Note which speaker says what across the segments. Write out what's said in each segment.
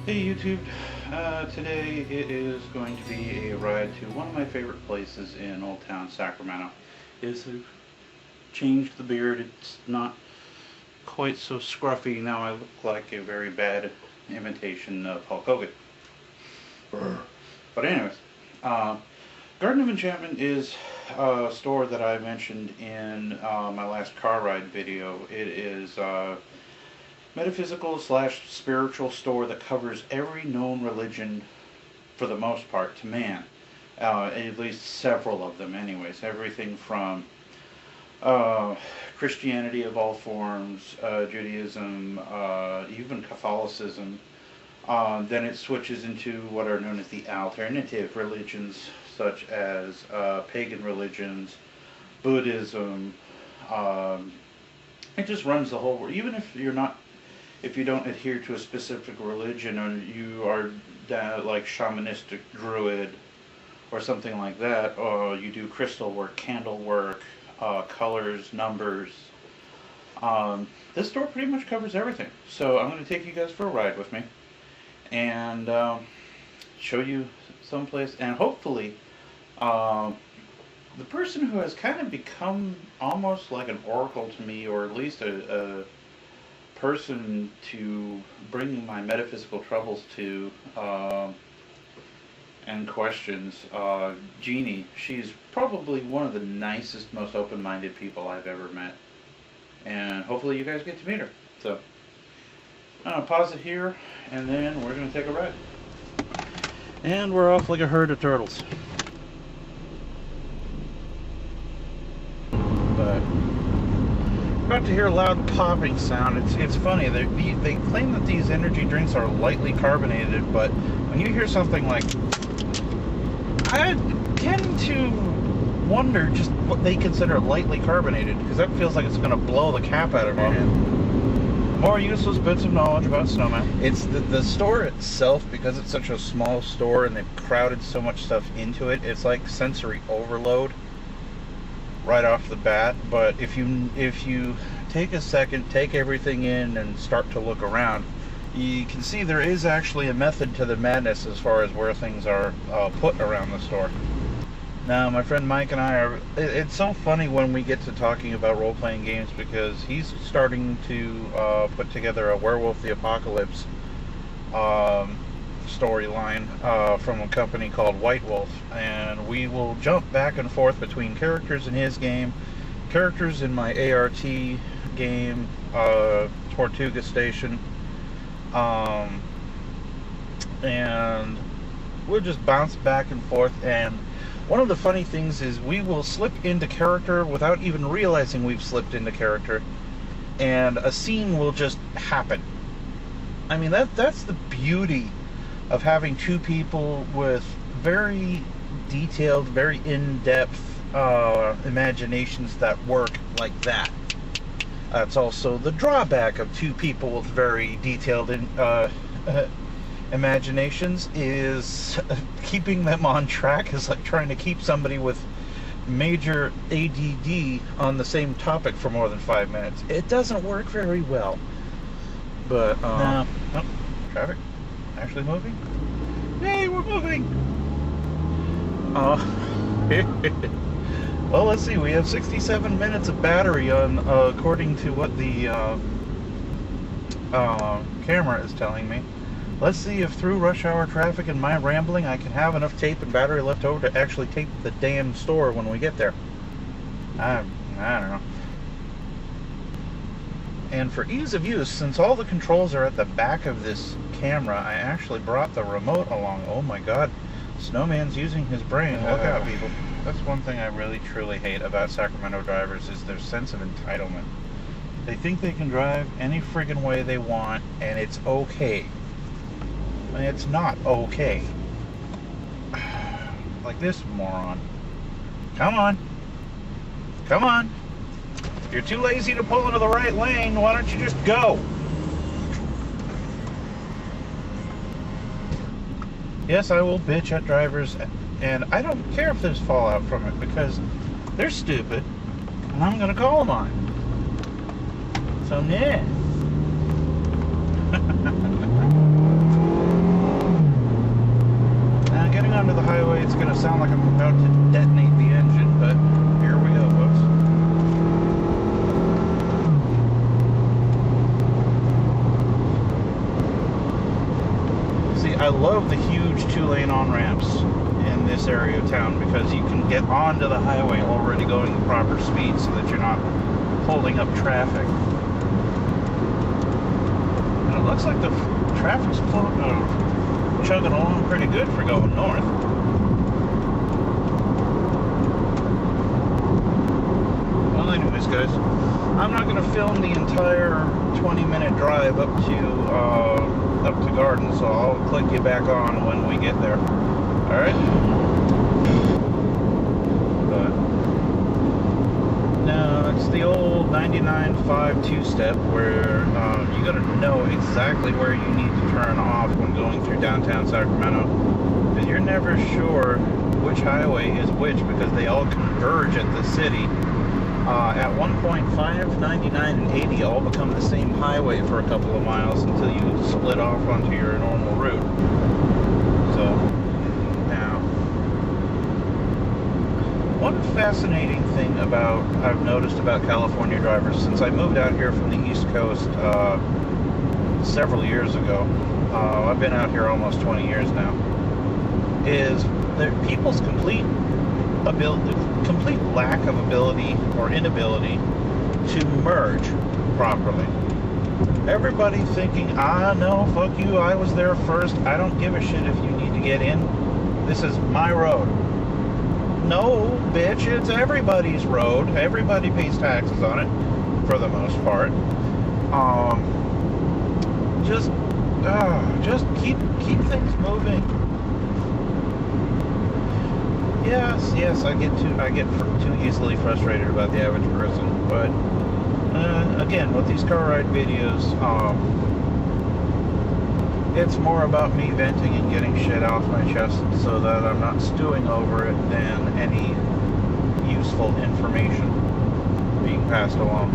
Speaker 1: Hey YouTube, today it is going to be a ride to one of my favorite places in Old Town Sacramento. I've changed the beard, it's not quite so scruffy now. I look like a very bad imitation of Hulk Hogan. But anyways, Garden of Enchantment is a store that I mentioned in my last car ride video. It is metaphysical slash spiritual store that covers every known religion for the most part to man. At least several of them anyways. Everything from Christianity of all forms, Judaism, even Catholicism. Then it switches into what are known as the alternative religions, such as pagan religions, Buddhism. It just runs the whole world. Even if you don't adhere to a specific religion, or you are like shamanistic druid or something like that, or you do crystal work, candle work, colors, numbers. This store pretty much covers everything. So I'm going to take you guys for a ride with me and show you someplace, and hopefully the person who has kind of become almost like an oracle to me, or at least a person to bring my metaphysical troubles to and questions, Jeannie. She's probably one of the nicest, most open-minded people I've ever met, and hopefully you guys get to meet her. So I'm gonna pause it here, and then we're gonna take a ride, and we're off like a herd of turtles. But about to hear a loud popping sound. It's funny. They claim that these energy drinks are lightly carbonated, but when you hear something like, I tend to wonder just what they consider lightly carbonated, because that feels like it's going to blow the cap out of your head. More useless bits of knowledge about snowmen. It's the store itself, because it's such a small store and they've crowded so much stuff into it. It's like sensory overload right off the bat. But if you take a second, take everything in, and start to look around, you can see there is actually a method to the madness as far as where things are put around the store. Now, my friend Mike and I are, it's so funny when we get to talking about role-playing games, because he's starting to put together a Werewolf the Apocalypse storyline from a company called White Wolf, and we will jump back and forth between characters in his game, characters in my ART game, Tortuga Station, and we'll just bounce back and forth. And one of the funny things is we will slip into character without even realizing we've slipped into character, and a scene will just happen. I mean, that's the beauty of having two people with very detailed, very in-depth imaginations that work like that. That's also the drawback of two people with very detailed imaginations, is keeping them on track is like trying to keep somebody with major ADD on the same topic for more than 5 minutes. It doesn't work very well. But oh, traffic actually moving. Hey, we're moving. Well, let's see. We have 67 minutes of battery on, according to what the camera is telling me. Let's see if through rush hour traffic and my rambling, I can have enough tape and battery left over to actually tape the damn store when we get there. I don't know. And for ease of use, since all the controls are at the back of this camera, I actually brought the remote along. Oh my god, Snowman's using his brain. Look out, people. That's one thing I really truly hate about Sacramento drivers, is their sense of entitlement. They think they can drive any friggin' way they want, and it's okay. And it's not okay. Like this moron. Come on. Come on. You're too lazy to pull into the right lane. Why don't you just go? Yes, I will bitch at drivers, and I don't care if there's fallout from it, because they're stupid, and I'm gonna call them on it. So, nah. to sound like I'm about to detonate the engine, but here we go, folks. See, I love the huge 2-lane on-ramps in this area of town because you can get onto the highway already going the proper speed so that you're not holding up traffic. And it looks like the traffic's chugging along pretty good for going north. Well, anyways, guys, I'm not going to film the entire 20-minute drive up to Garden, so I'll click you back on when we get there. All right. But no, it's the old 99.5 two-step where you got to know exactly where you need to turn off when going through downtown Sacramento, because you're never sure which highway is which because they all converge at the city. At one point, 5, 99, and 80 all become the same highway for a couple of miles until you split off onto your normal route. So, now, one fascinating thing I've noticed about California drivers since I moved out here from the East Coast several years ago, I've been out here almost 20 years now, is that people's complete lack of ability or inability to merge properly. Everybody thinking, no, fuck you, I was there first, I don't give a shit if you need to get in, this is my road. No, bitch, it's everybody's road. Everybody pays taxes on it, for the most part. Just keep things moving. Yes, I get too easily frustrated about the average person, but again, with these car ride videos, it's more about me venting and getting shit off my chest so that I'm not stewing over it than any useful information being passed along.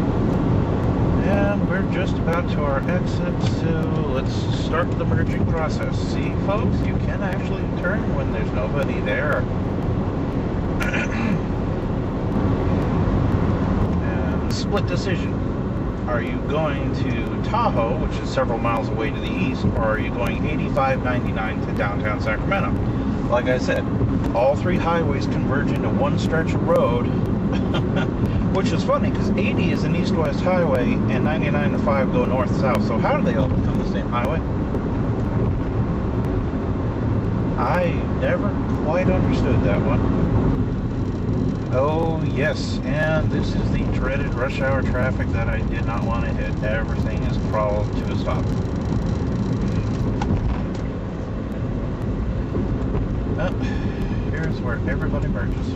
Speaker 1: And we're just about to our exit, so let's start the merging process. See, folks, you can actually turn when there's nobody there. And split decision. Are you going to Tahoe, which is several miles away to the east, or are you going 85-99 to downtown Sacramento? Like I said, all three highways converge into one stretch of road, which is funny because 80 is an east-west highway and 99 and 5 go north-south. So how do they all become the same highway? I never quite understood that one. Oh, yes, and this is the dreaded rush hour traffic that I did not want to hit. Everything is crawled to a stop. Well, here's where everybody merges.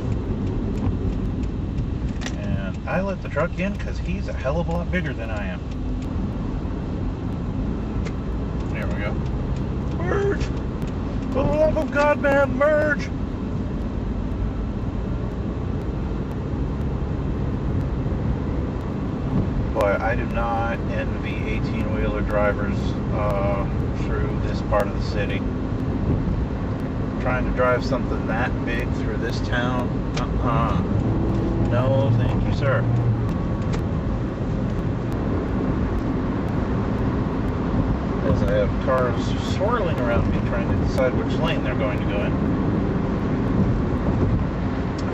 Speaker 1: And I let the truck in because he's a hell of a lot bigger than I am. There we go. Merge! For the love of God, man, merge! Boy, I do not envy 18-wheeler drivers through this part of the city. Trying to drive something that big through this town? No, thank you, sir. As I have cars swirling around me trying to decide which lane they're going to go in.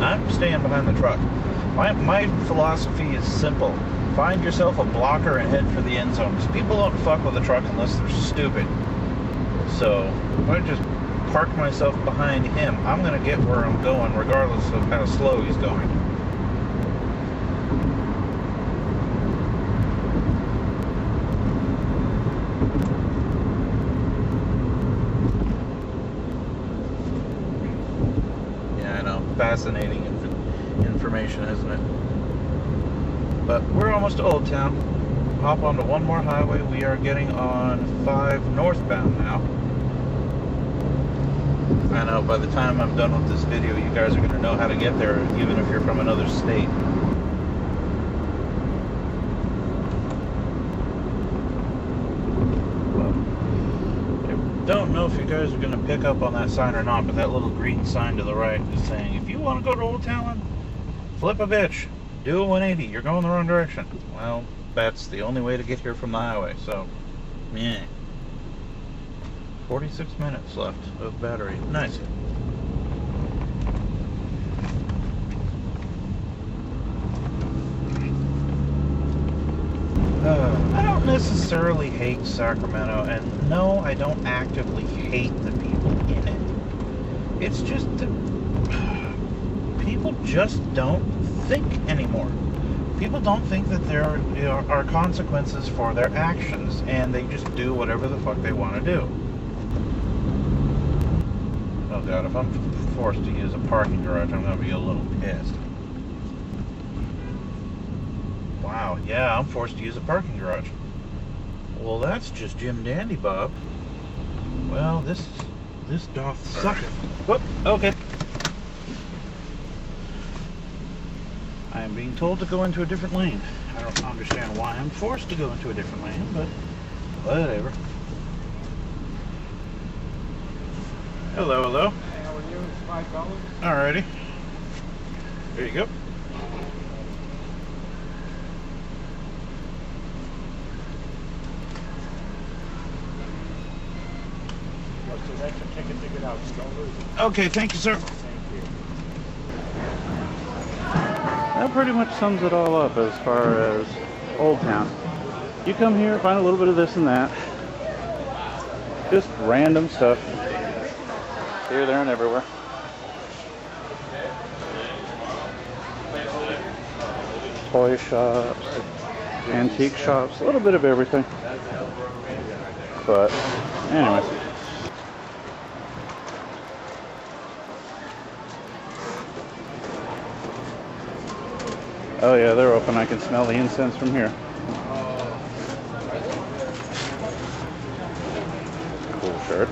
Speaker 1: I'm staying behind the truck. My philosophy is simple. Find yourself a blocker and head for the end zone. Because people don't fuck with a truck unless they're stupid. So, if I just park myself behind him, I'm going to get where I'm going regardless of how slow he's going. Yeah, I know. Fascinating information, isn't it? But we're almost to Old Town. Hop onto one more highway. We are getting on 5 northbound now. I know by the time I'm done with this video, you guys are going to know how to get there, even if you're from another state. Well, Don't know if you guys are going to pick up on that sign or not, but that little green sign to the right is saying, if you want to go to Old Town, flip a bitch, do a 180, you're going the wrong direction. Well, that's the only way to get here from the highway, so, yeah. 46 minutes left of battery. Nice. I don't necessarily hate Sacramento, and no, I don't actively hate the people in it. It's just that people just don't think anymore. People don't think that there are consequences for their actions, and they just do whatever the fuck they want to do. Oh god, if I'm forced to use a parking garage, I'm going to be a little pissed. Wow, yeah, I'm forced to use a parking garage. Well, that's just Jim Dandy Bob. Well, this doth suck it. Whoop, okay. I am being told to go into a different lane. I don't understand why I'm forced to go into a different lane, but whatever. Hello, hello.
Speaker 2: Hey, how are you? $5?
Speaker 1: Alrighty. There you go.
Speaker 2: That's a ticket to get out, so don't lose it.
Speaker 1: Okay, thank you, sir.
Speaker 2: Thank you.
Speaker 1: That pretty much sums it all up as far as Old Town. You come here, find a little bit of this and that. Just random stuff. Here, there, and everywhere. Toy shops, antique shops, a little bit of everything. But, anyways. Oh yeah, they're open. I can smell the incense from here. Cool shirt.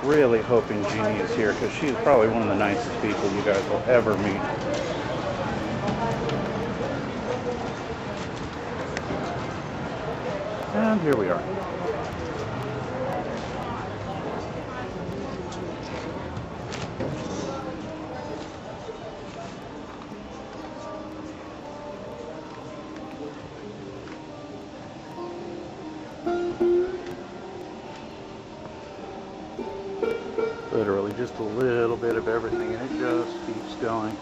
Speaker 1: Really hoping Jeannie is here because she's probably one of the nicest people you guys will ever meet. And here we are. Literally just a little bit of everything, and it just keeps going.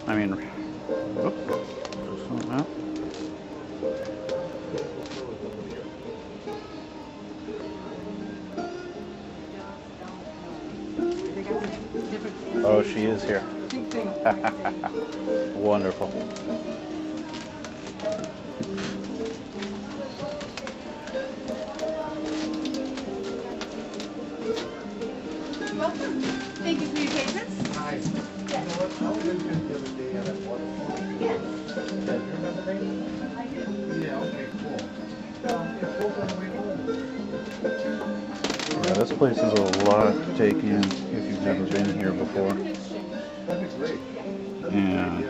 Speaker 1: I mean, oops, something out. Oh, she is here. Wonderful.
Speaker 3: Welcome. Thank you for your patience.
Speaker 2: Hi.
Speaker 3: Yes.
Speaker 2: You know what? I was in here the other day at that waterfall.
Speaker 3: Yes.
Speaker 2: Yeah, you remember me?
Speaker 3: I do.
Speaker 2: Yeah, okay, cool. Yeah, both on the way home.
Speaker 1: Yeah, this place is a lot to take in if you've never been here before.
Speaker 2: That'd be great.
Speaker 1: Yeah.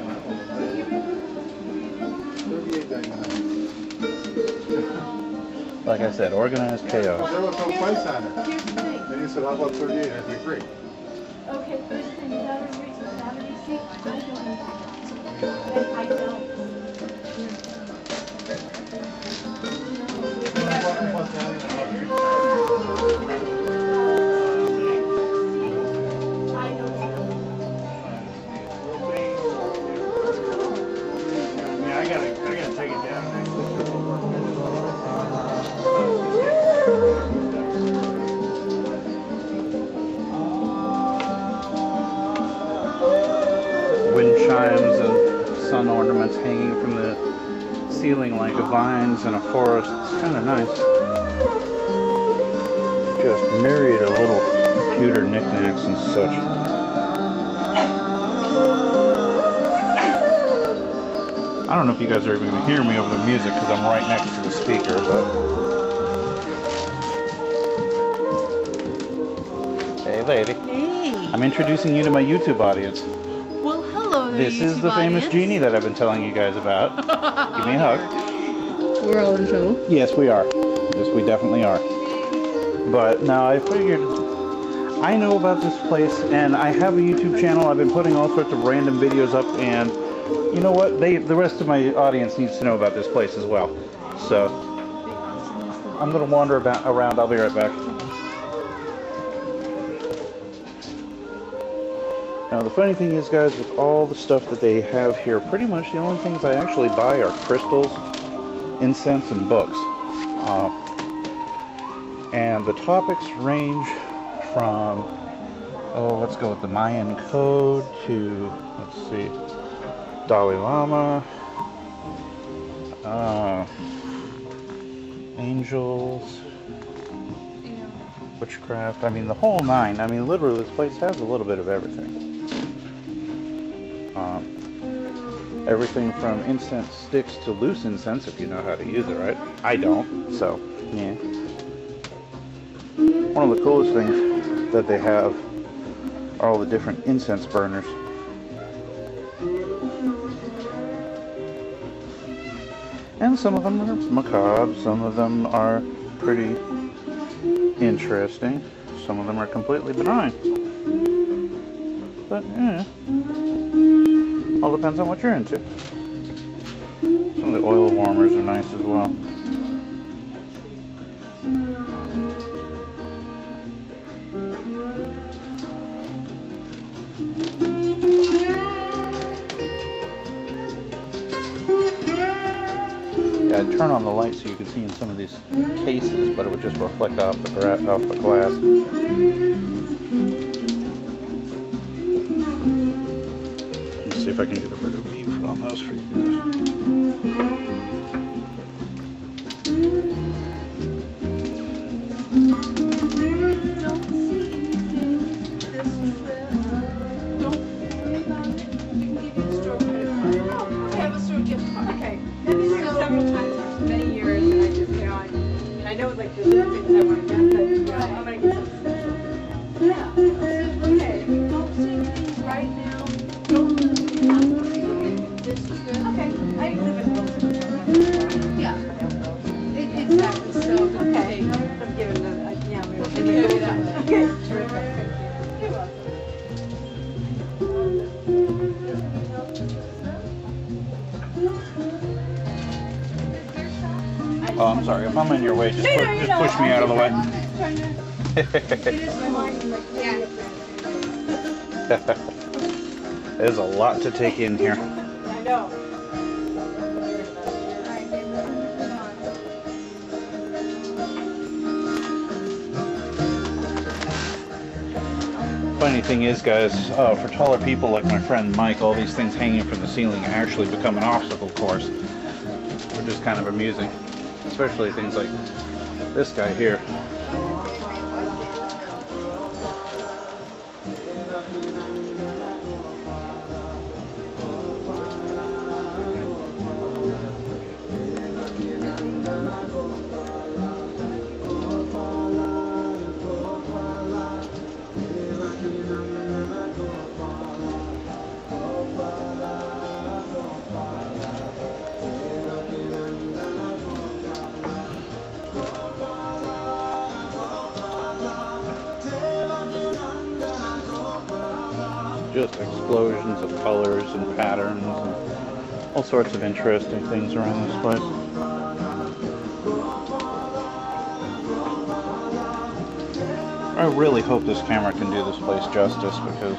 Speaker 1: Like I said, organized chaos.
Speaker 2: There was no price on it.
Speaker 3: Here's the thing.
Speaker 2: Then you said, how about 38? That'd be free.
Speaker 3: Okay, here's the thing. You got a Saturday seat. I don't need that. I don't.
Speaker 2: Yeah, I gotta take it down.
Speaker 1: Wind chimes and sun ornaments hanging from the ceiling like vines in a forest. It's kind of nice. Just myriad of little computer knickknacks and such. I don't know if you guys are even going to hear me over the music because I'm right next to the speaker, but... Hey lady.
Speaker 4: Hey.
Speaker 1: I'm introducing you to my YouTube audience.
Speaker 4: Well, hello there,
Speaker 1: This is the famous genie that I've been telling you guys about. Give me a hug.
Speaker 4: We're on the show.
Speaker 1: Yes, we are. Yes, we definitely are. But now I figured I know about this place, and I have a YouTube channel. I've been putting all sorts of random videos up, and you know what? The rest of my audience needs to know about this place as well. So I'm gonna wander around. I'll be right back. Now the funny thing is, guys, with all the stuff that they have here, pretty much the only things I actually buy are crystals, incense, and books. And the topics range from, let's go with the Mayan Code to, let's see, Dalai Lama, angels, witchcraft, I mean the whole nine. I mean literally this place has a little bit of everything. Everything from incense sticks to loose incense, if you know how to use it right. I don't, so yeah. One of the coolest things that they have are all the different incense burners. And some of them are macabre, some of them are pretty interesting, some of them are completely benign. But yeah, all depends on what you're into. Some of the oil warmers are nice as well. Yeah, I'd turn on the light so you could see in some of these cases, but it would just reflect off the glass. Let's see if I can get a better view on those for you guys. Oh, I'm sorry. If I'm in your way, just push me out of the way. There's a lot to take in here.
Speaker 3: I know.
Speaker 1: Funny thing is, guys, for taller people like my friend Mike, all these things hanging from the ceiling actually become an obstacle course, which is kind of amusing. Especially things like this guy here. Just explosions of colors and patterns and all sorts of interesting things around this place. I really hope this camera can do this place justice, because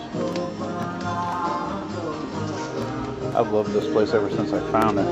Speaker 1: I've loved this place ever since I found it.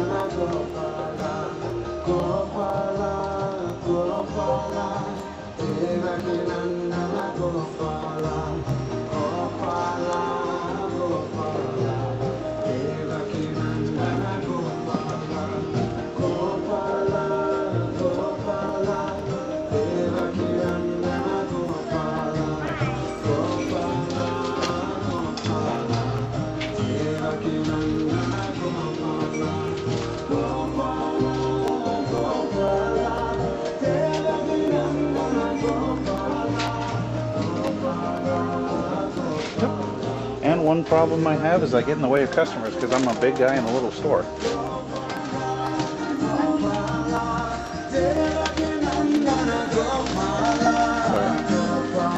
Speaker 1: one problem I have is I get in the way of customers because I'm a big guy in a little store.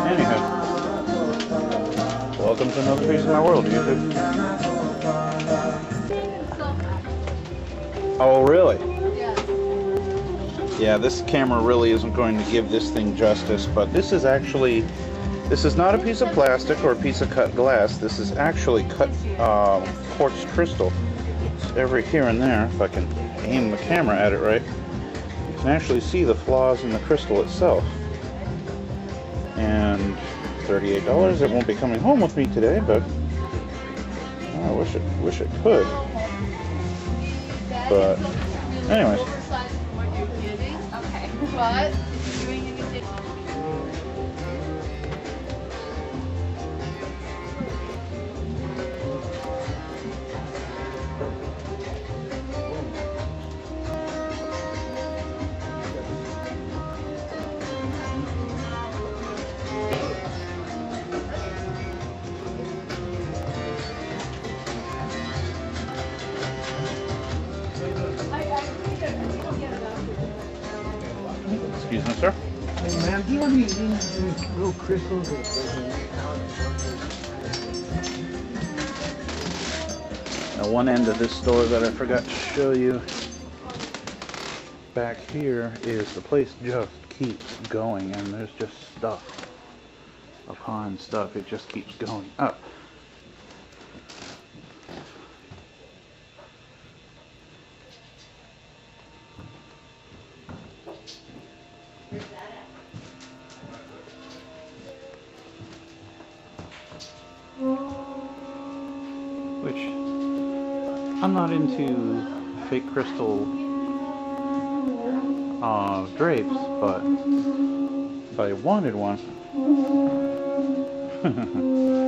Speaker 1: Anyhow, welcome to another piece of my world, YouTube. Oh, really? Yeah, this camera really isn't going to give this thing justice, but this is actually, this is not a piece of plastic or a piece of cut glass. This is actually cut quartz crystal. It's every here and there, if I can aim the camera at it right, you can actually see the flaws in the crystal itself. And $38. It won't be coming home with me today, but I wish it could. But anyways.
Speaker 3: What?
Speaker 1: Excuse me, sir.
Speaker 2: Hey, ma'am, do you have any little crystals?
Speaker 1: Now, one end of this store that I forgot to show you back here is the place just keeps going, and there's just stuff upon stuff. It just keeps going up. Which, I'm not into fake crystal drapes, but if I wanted one,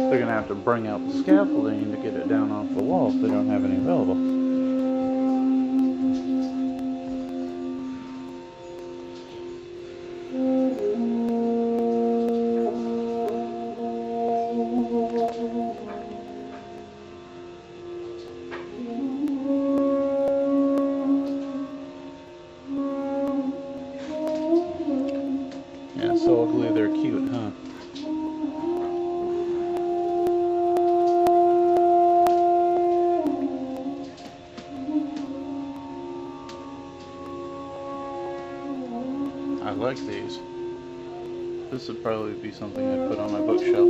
Speaker 1: they're gonna have to bring out the scaffolding to get it down off the wall if they don't have any available. Yeah, so ugly they're cute, huh? I like these. This would probably be something I'd put on my bookshelf.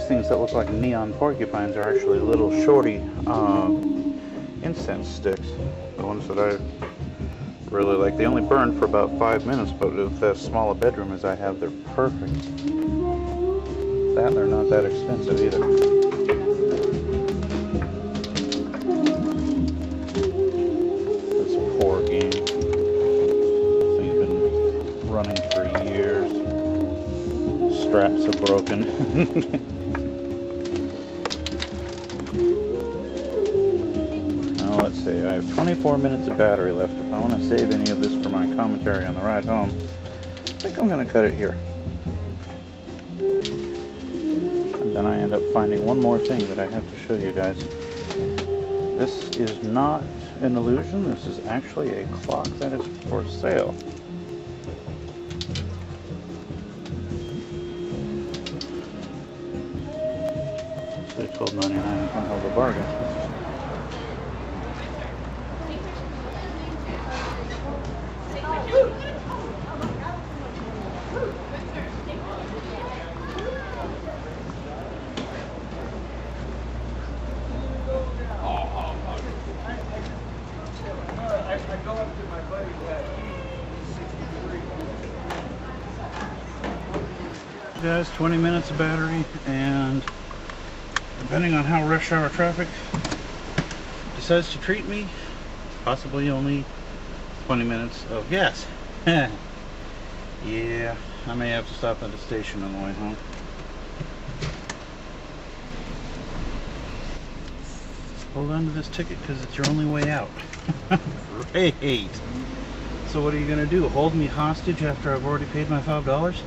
Speaker 1: Things that look like neon porcupines are actually little shorty incense sticks. The ones that I really like. They only burn for about 5 minutes, but with as small a bedroom as I have, they're perfect. That they're not that expensive either. This poor game. Thing's been running for years. Straps are broken. Let's see, I have 24 minutes of battery left. If I want to save any of this for my commentary on the ride home, I think I'm going to cut it here. And then I end up finding one more thing that I have to show you guys. This is not an illusion. This is actually a clock that is for sale. So $12.99 from hell of a bargain.
Speaker 2: I go up to my buddy's at 63.
Speaker 1: Guys, 20 minutes of battery, and depending on how rush hour traffic decides to treat me, possibly only 20 minutes of gas. Yeah, I may have to stop at the station on the way home. Hold on to this ticket because it's your only way out. Great. So what are you going to do? Hold me hostage after I've already paid my $5?